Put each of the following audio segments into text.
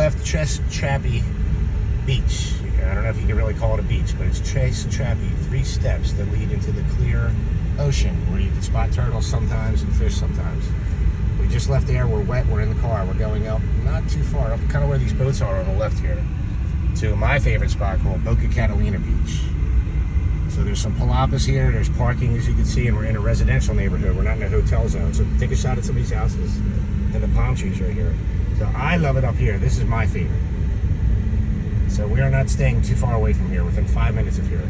left Tres Trapi beach. I don't know if you can really call it a beach, but it's Tres Trapi, 3 steps that lead into the clear ocean where you can spot turtles sometimes and fish sometimes. We just left there, we're wet, we're in the car, we're going up not too far, up kind of where these boats are on the left here, to my favorite spot called Boca Catalina Beach. So there's some palapas here, there's parking as you can see, and we're in a residential neighborhood, we're not in a hotel zone. So take a shot at some of these houses and the palm trees right here. So I love it up here, this is my favorite. So we are not staying too far away from here, within 5 minutes of here.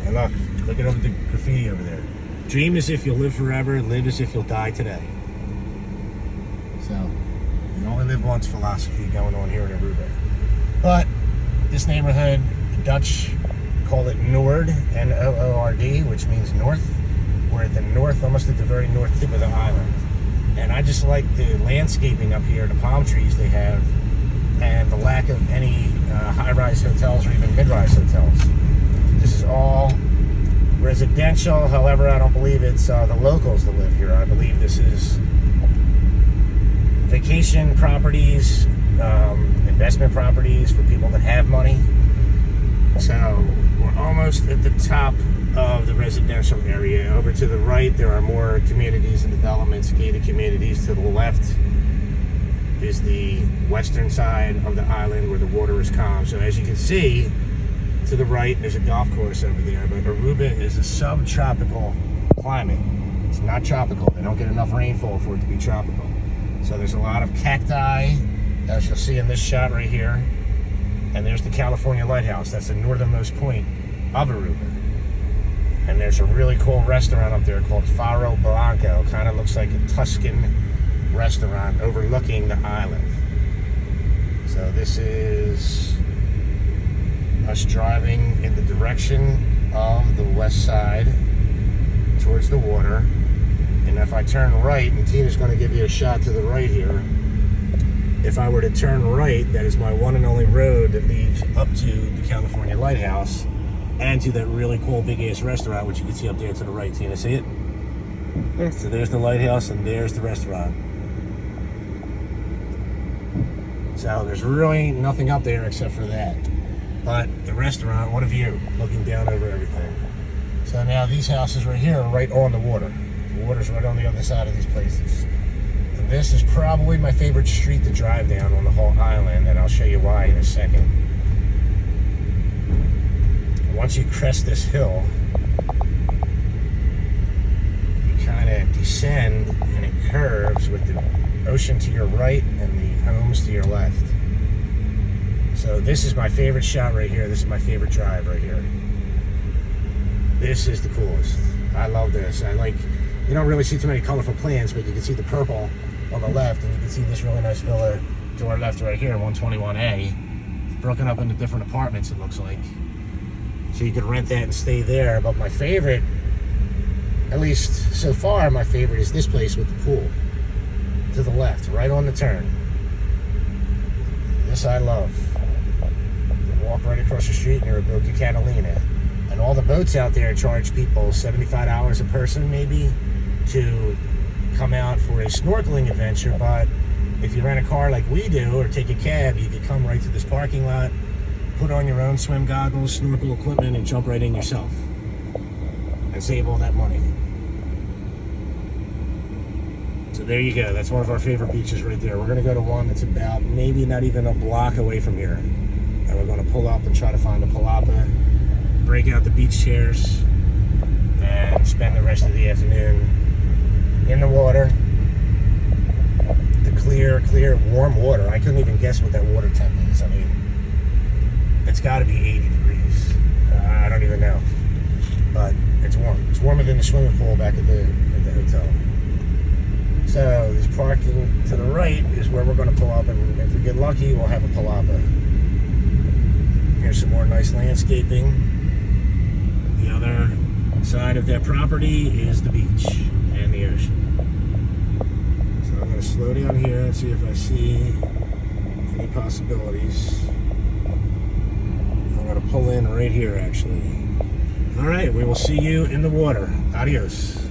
And look at the graffiti over there. Dream as if you'll live forever, live as if you'll die today. So, you only live once philosophy going on here in Aruba. But this neighborhood, the Dutch call it Noord, N-O-O-R-D, which means north. We're at the north, almost at the very north tip of the island. And I just like the landscaping up here, the palm trees they have, and the lack of any high-rise hotels or even mid-rise hotels. This is all residential. However, I don't believe it's the locals that live here. I believe this is vacation properties, investment properties for people that have money. So we're almost at the top of the residential area. Over to the right, there are more communities and developments, gated communities. To the left is the western side of the island where the water is calm. So as you can see, to the right, there's a golf course over there. But Aruba is a subtropical climate. It's not tropical. They don't get enough rainfall for it to be tropical. So there's a lot of cacti, as you'll see in this shot right here. And there's the California Lighthouse. That's the northernmost point of Aruba. And there's a really cool restaurant up there called Faro Blanco. Kind of looks like a Tuscan restaurant overlooking the island. So this is us driving in the direction of the west side towards the water. And if I turn right, and Tina's going to give you a shot to the right here, if I were to turn right, that is my one and only road that leads up to the California Lighthouse and to that really cool big ass restaurant, which you can see up there to the right. Tina, see it? Yes. So there's the lighthouse and there's the restaurant. So there's really nothing up there except for that. But the restaurant, what a view, looking down over everything. So now these houses right here are right on the water. The water's right on the other side of these places. And this is probably my favorite street to drive down on the whole island, and I'll show you why in a second. Once you crest this hill, you kind of descend and it curves with the ocean to your right and the homes to your left. So this is my favorite shot right here. This is my favorite drive right here. This is the coolest. I love this. You don't really see too many colorful plants, but you can see the purple on the left, and you can see this really nice villa to our left right here, 121A, broken up into different apartments, it looks like. So you could rent that and stay there. But my favorite, at least so far, my favorite is this place with the pool to the left, right on the turn. This I love. You walk right across the street near Boca Catalina. And all the boats out there charge people $75 a person maybe to come out for a snorkeling adventure. But if you rent a car like we do or take a cab, you could come right to this parking lot, put on your own swim goggles, snorkel equipment, and jump right in yourself and save all that money. So there you go. That's one of our favorite beaches right there. We're going to go to one that's about maybe not even a block away from here. And we're going to pull up and try to find a palapa, break out the beach chairs, and spend the rest of the afternoon in the water. The clear, warm water. I couldn't even guess what that water temp is. I mean, it's got to be 80 degrees. I don't even know. But it's warm. It's warmer than the swimming pool back at the hotel. So this parking to the right is where we're going to pull up, and if we get lucky, we'll have a palapa. Here's some more nice landscaping. The other side of that property is the beach and the ocean. So I'm going to slow down here and see if I see any possibilities. I'm going to pull in right here, actually. All right, we will see you in the water. Adios.